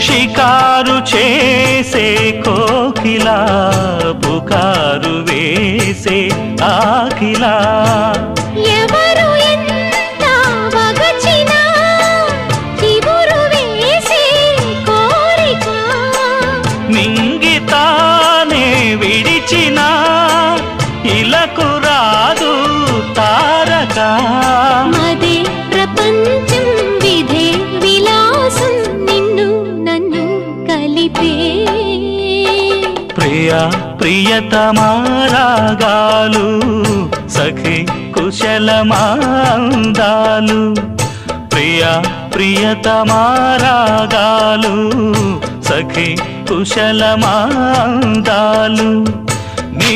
షికారు చేసే కోకిలా పుకారు వేసే ఆకిలా ఎవరు ఎంత వగచినా చిగురు వేసే కోరిక మింగితానే విడిచినా ఇలకు రాదు తారక మదే ప్రపంచం విధే విలాసం నిన్ను నన్ను కలిపే ప్రియ ప్రియతమారాగాలు సఖి కుశలమాందాలు ప్రియ ప్రియతమారాగాలు సఖి కుశలమాందాలు నీ